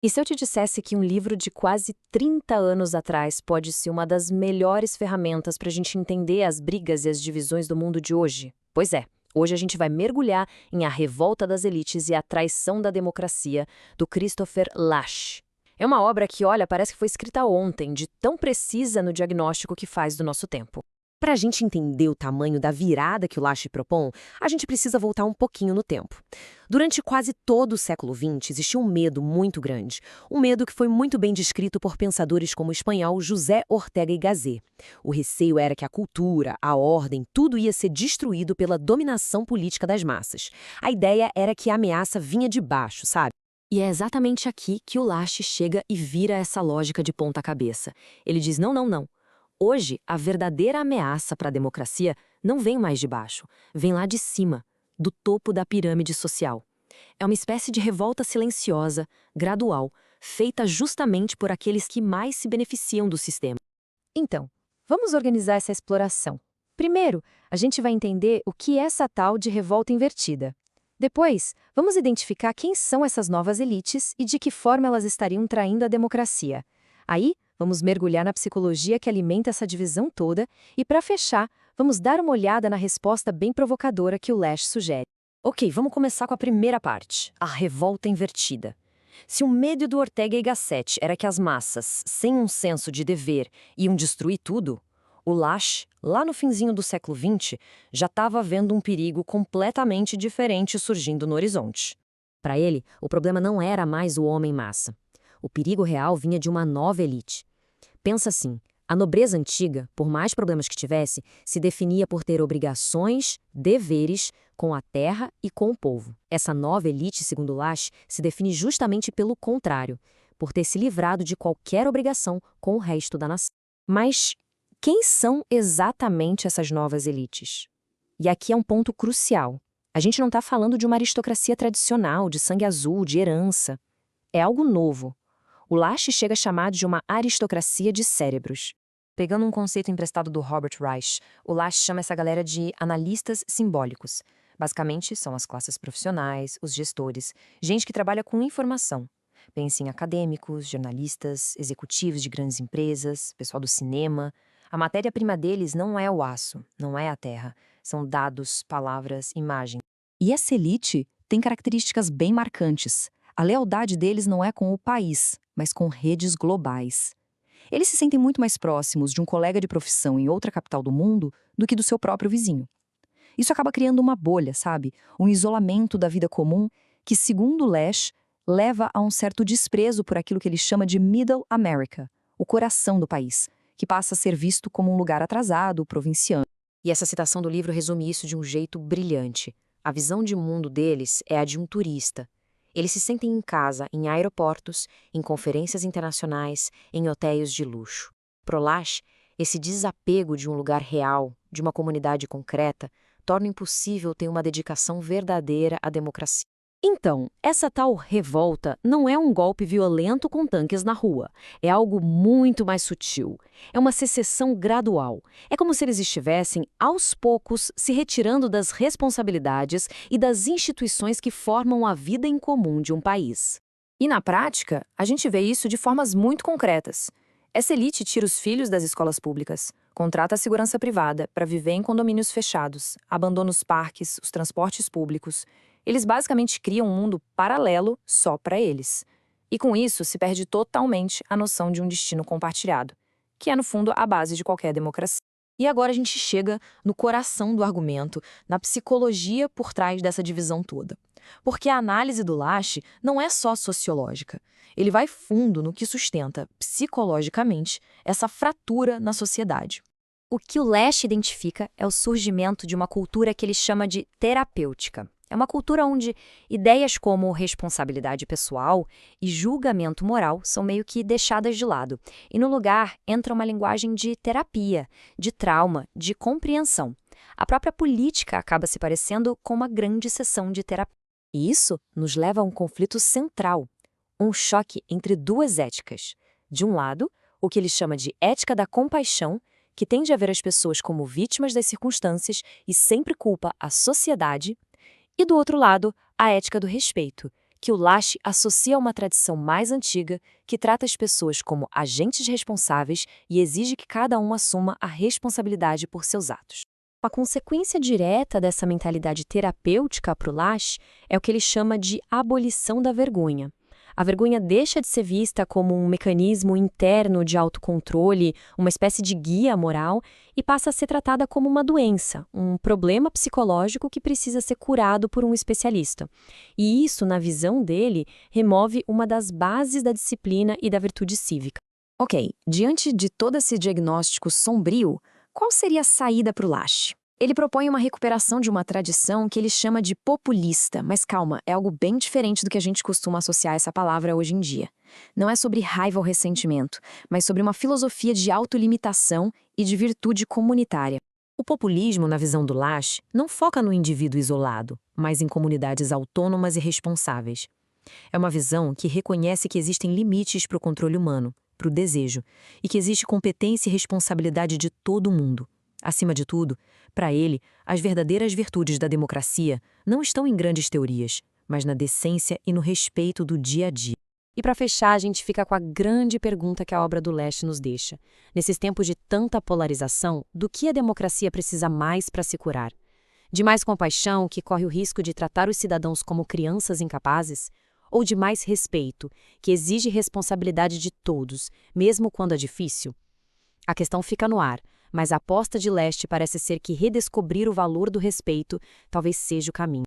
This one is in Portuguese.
E se eu te dissesse que um livro de quase 30 anos atrás pode ser uma das melhores ferramentas para a gente entender as brigas e as divisões do mundo de hoje? Pois é, hoje a gente vai mergulhar em A Revolta das Elites e a Traição da Democracia, do Christopher Lasch. É uma obra que, olha, parece que foi escrita ontem, de tão precisa no diagnóstico que faz do nosso tempo. Para a gente entender o tamanho da virada que o Lasch propõe, a gente precisa voltar um pouquinho no tempo. Durante quase todo o século XX, existia um medo muito grande. Um medo que foi muito bem descrito por pensadores como o espanhol José Ortega y Gasset. O receio era que a cultura, a ordem, tudo ia ser destruído pela dominação política das massas. A ideia era que a ameaça vinha de baixo, sabe? E é exatamente aqui que o Lasch chega e vira essa lógica de ponta cabeça. Ele diz: não, não, não. Hoje, a verdadeira ameaça para a democracia não vem mais de baixo, vem lá de cima, do topo da pirâmide social. É uma espécie de revolta silenciosa, gradual, feita justamente por aqueles que mais se beneficiam do sistema. Então, vamos organizar essa exploração. Primeiro, a gente vai entender o que é essa tal de revolta invertida. Depois, vamos identificar quem são essas novas elites e de que forma elas estariam traindo a democracia. Aí, vamos mergulhar na psicologia que alimenta essa divisão toda e, para fechar, vamos dar uma olhada na resposta bem provocadora que o Lasch sugere. Ok, vamos começar com a primeira parte, a revolta invertida. Se o medo do Ortega y Gasset era que as massas, sem um senso de dever, iam destruir tudo, o Lasch, lá no finzinho do século XX, já estava vendo um perigo completamente diferente surgindo no horizonte. Para ele, o problema não era mais o homem-massa. O perigo real vinha de uma nova elite. Pensa assim, a nobreza antiga, por mais problemas que tivesse, se definia por ter obrigações, deveres com a terra e com o povo. Essa nova elite, segundo Lasch, se define justamente pelo contrário, por ter se livrado de qualquer obrigação com o resto da nação. Mas quem são exatamente essas novas elites? E aqui é um ponto crucial. A gente não está falando de uma aristocracia tradicional, de sangue azul, de herança. É algo novo. O Lasch chega a chamar de uma aristocracia de cérebros. Pegando um conceito emprestado do Robert Reich, o Lasch chama essa galera de analistas simbólicos. Basicamente, são as classes profissionais, os gestores, gente que trabalha com informação. Pense em acadêmicos, jornalistas, executivos de grandes empresas, pessoal do cinema. A matéria-prima deles não é o aço, não é a terra. São dados, palavras, imagens. E essa elite tem características bem marcantes. A lealdade deles não é com o país, mas com redes globais. Eles se sentem muito mais próximos de um colega de profissão em outra capital do mundo do que do seu próprio vizinho. Isso acaba criando uma bolha, sabe? Um isolamento da vida comum que, segundo Lasch, leva a um certo desprezo por aquilo que ele chama de Middle America, o coração do país, que passa a ser visto como um lugar atrasado, provinciano. E essa citação do livro resume isso de um jeito brilhante. A visão de mundo deles é a de um turista. Eles se sentem em casa, em aeroportos, em conferências internacionais, em hotéis de luxo. Pro Lasch, esse desapego de um lugar real, de uma comunidade concreta, torna impossível ter uma dedicação verdadeira à democracia. Então, essa tal revolta não é um golpe violento com tanques na rua. É algo muito mais sutil. É uma secessão gradual. É como se eles estivessem, aos poucos, se retirando das responsabilidades e das instituições que formam a vida em comum de um país. E na prática, a gente vê isso de formas muito concretas. Essa elite tira os filhos das escolas públicas, contrata a segurança privada para viver em condomínios fechados, abandona os parques, os transportes públicos. Eles basicamente criam um mundo paralelo só para eles. E com isso se perde totalmente a noção de um destino compartilhado, que é, no fundo, a base de qualquer democracia. E agora a gente chega no coração do argumento, na psicologia por trás dessa divisão toda. Porque a análise do Lasch não é só sociológica. Ele vai fundo no que sustenta, psicologicamente, essa fratura na sociedade. O que o Lasch identifica é o surgimento de uma cultura que ele chama de terapêutica. É uma cultura onde ideias como responsabilidade pessoal e julgamento moral são meio que deixadas de lado. E no lugar entra uma linguagem de terapia, de trauma, de compreensão. A própria política acaba se parecendo com uma grande sessão de terapia. E isso nos leva a um conflito central, um choque entre duas éticas. De um lado, o que ele chama de ética da compaixão, que tende a ver as pessoas como vítimas das circunstâncias e sempre culpa a sociedade. E do outro lado, a ética do respeito, que o Lasch associa a uma tradição mais antiga que trata as pessoas como agentes responsáveis e exige que cada um assuma a responsabilidade por seus atos. A consequência direta dessa mentalidade terapêutica para o Lasch é o que ele chama de abolição da vergonha. A vergonha deixa de ser vista como um mecanismo interno de autocontrole, uma espécie de guia moral, e passa a ser tratada como uma doença, um problema psicológico que precisa ser curado por um especialista. E isso, na visão dele, remove uma das bases da disciplina e da virtude cívica. Ok, diante de todo esse diagnóstico sombrio, qual seria a saída para o Lasch? Ele propõe uma recuperação de uma tradição que ele chama de populista, mas calma, é algo bem diferente do que a gente costuma associar essa palavra hoje em dia. Não é sobre raiva ou ressentimento, mas sobre uma filosofia de autolimitação e de virtude comunitária. O populismo, na visão do Lasch, não foca no indivíduo isolado, mas em comunidades autônomas e responsáveis. É uma visão que reconhece que existem limites para o controle humano, para o desejo, e que existe competência e responsabilidade de todo mundo. Acima de tudo, para ele, as verdadeiras virtudes da democracia não estão em grandes teorias, mas na decência e no respeito do dia a dia. E para fechar, a gente fica com a grande pergunta que a obra do Lasch nos deixa. Nesses tempos de tanta polarização, do que a democracia precisa mais para se curar? De mais compaixão, que corre o risco de tratar os cidadãos como crianças incapazes? Ou de mais respeito, que exige responsabilidade de todos, mesmo quando é difícil? A questão fica no ar, mas a aposta de Lasch parece ser que redescobrir o valor do respeito talvez seja o caminho.